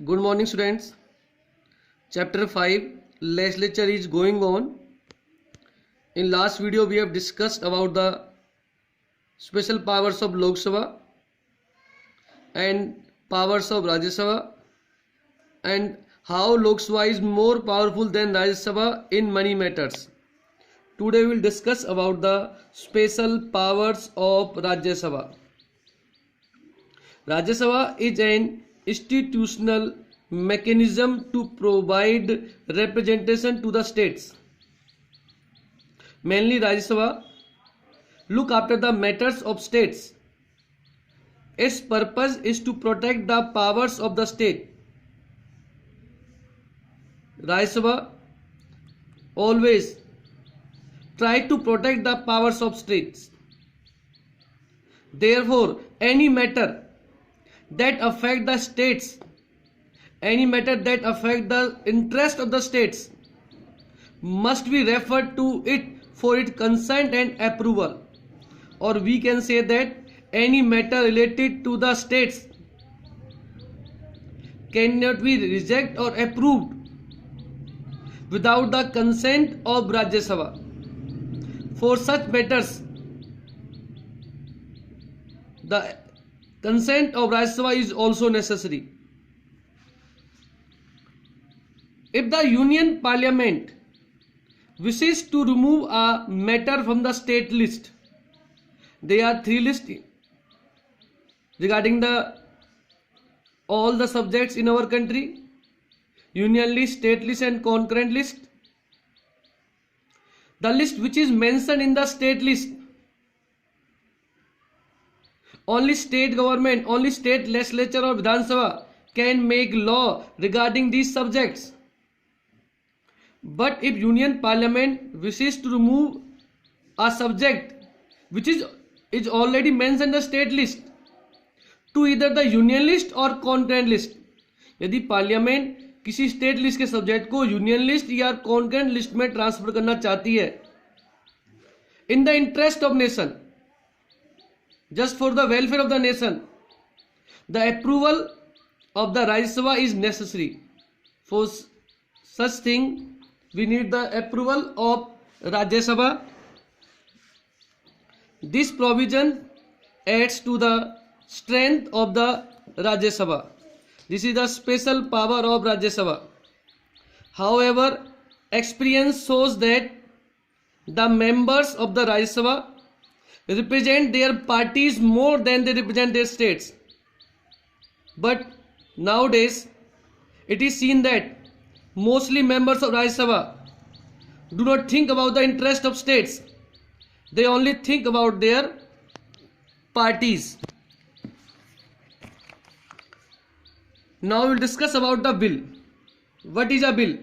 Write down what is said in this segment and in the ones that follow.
Good morning, students. Chapter 5 legislature is going on. In last video we have discussed about the special powers of Lok Sabha and powers of Rajya Sabha and how Lok Sabha is more powerful than Rajya Sabha in money matters. Today we will discuss about the special powers of Rajya Sabha. Rajya Sabha is an institutional mechanism to provide representation to the states. Mainly Rajya Sabha look after the matters of states. Its purpose is to protect the powers of the state. Rajya Sabha always try to protect the powers of states. Therefore, any matter that affect the states, any matter that affect the interest of the states must be referred to it for its consent and approval. Or we can say that any matter related to the states cannot be rejected or approved without the consent of Rajya Sabha. For such matters, the consent of Rajya Sabha is also necessary. If the Union Parliament wishes to remove a matter from the state list, there are three lists regarding all the subjects in our country: Union list, state list and concurrent list. The list which is mentioned in the state list, only state government, only state legislature or Vidhan Sabha can make law regarding these subjects. But if Union Parliament wishes to remove a subject which is already mentioned in the state list to either the Union list or concurrent list, यदि parliament किसी state list के subject को union list या concurrent list में transfer करना चाहती है, in the interest of nation, just for the welfare of the nation, the approval of the Rajya Sabha is necessary. For such thing, we need the approval of Rajya Sabha. This provision adds to the strength of the Rajya Sabha. This is the special power of Rajya Sabha. However, experience shows that the members of the Rajya Sabha represent their parties more than they represent their states. But nowadays, it is seen that mostly members of Rajya Sabha do not think about the interest of states. They only think about their parties. Now we will discuss about the bill. What is a bill?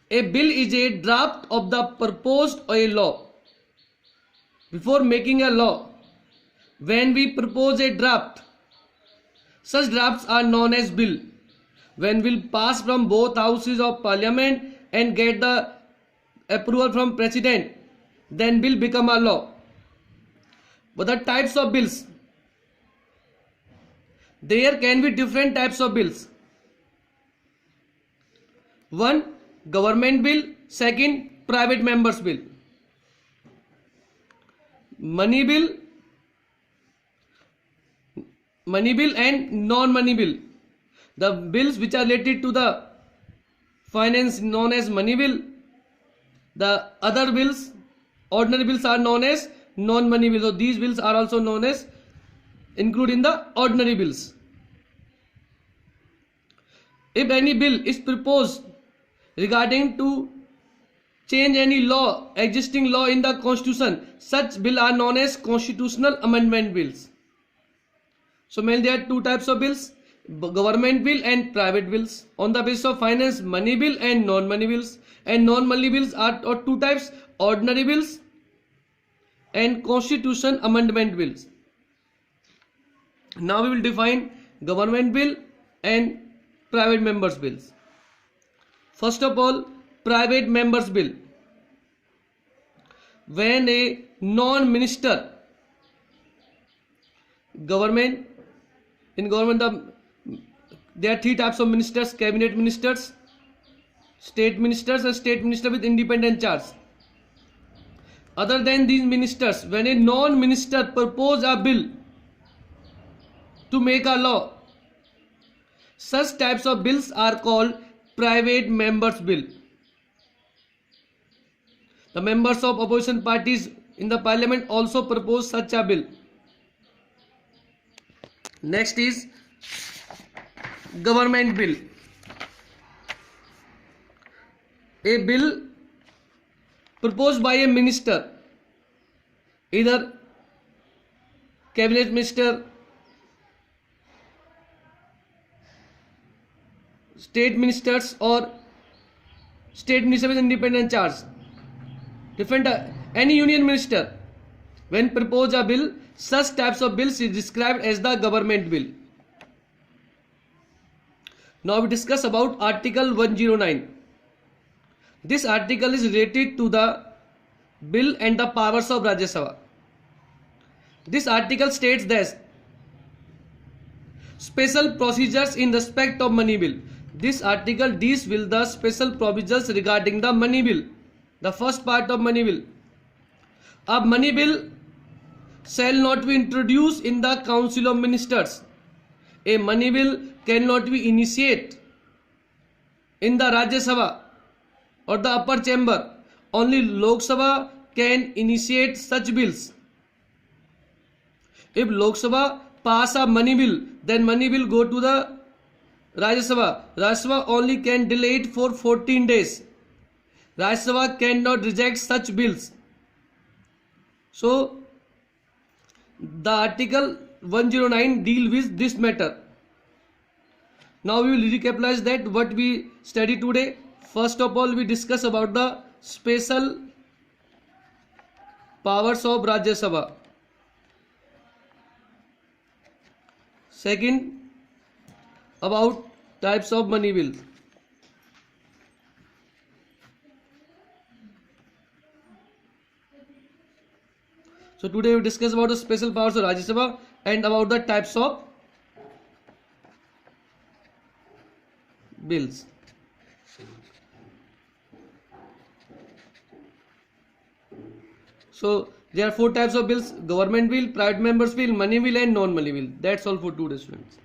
A bill is a draft of the proposed a law. Before making a law, when we propose a draft, such drafts are known as bill. When will pass from both houses of parliament and get the approval from president, then bill become a law. But the types of bills, there can be different types of bills. One, government bill. Second, private members bill. Money bill and non-money bill. The bills which are related to the finance known as money bill. The other bills, ordinary bills, are known as non-money bills. So these bills are also known as included in the ordinary bills. If any bill is proposed regarding to change any law, existing law in the constitution, such bill are known as constitutional amendment bills. So mainly there are two types of bills: government bill and private bills. On the basis of finance, money bill and non-money bills. And non-money bills are two types: ordinary bills and constitution amendment bills. Now we will define government bill and private members bills. First of all, private members bill. When a non-minister government, in government the There are three types of ministers: cabinet ministers, state ministers, and state minister with independent charge. Other than these ministers, when a non-minister propose a bill to make a law, such types of bills are called private members' bill. The members of opposition parties in the parliament also propose such a bill. Next is government bill. A bill proposed by a minister, either cabinet minister, state ministers, or state minister with independent charge. Different any union minister, when propose a bill, such types of bills is described as the government bill. Now we discuss about Article 109. This article is related to the bill and the powers of Rajya Sabha. This article states that special procedures in respect of money bill. This article deals with the special provisions regarding the money bill. The first part of money bill. A money bill shall not be introduced in the Council of Ministers. A money bill cannot be initiated in the Rajya Sabha or the upper chamber. Only Lok Sabha can initiate such bills. If Lok Sabha pass a money bill, then money bill go to the Rajya Sabha. Rajya Sabha only can delay it for 14 days. Rajya Sabha cannot reject such bills. So the Article 109 deal with this matter. Now we will recapitalize that what we studied today. First of all, we discuss about the special powers of Rajya Sabha. Second, about types of money bill. So today we discuss about the special powers of Rajya Sabha and about the types of bills. So there are four types of bills: government bill, private members bill, money bill, and non-money bill. That's all for today, students.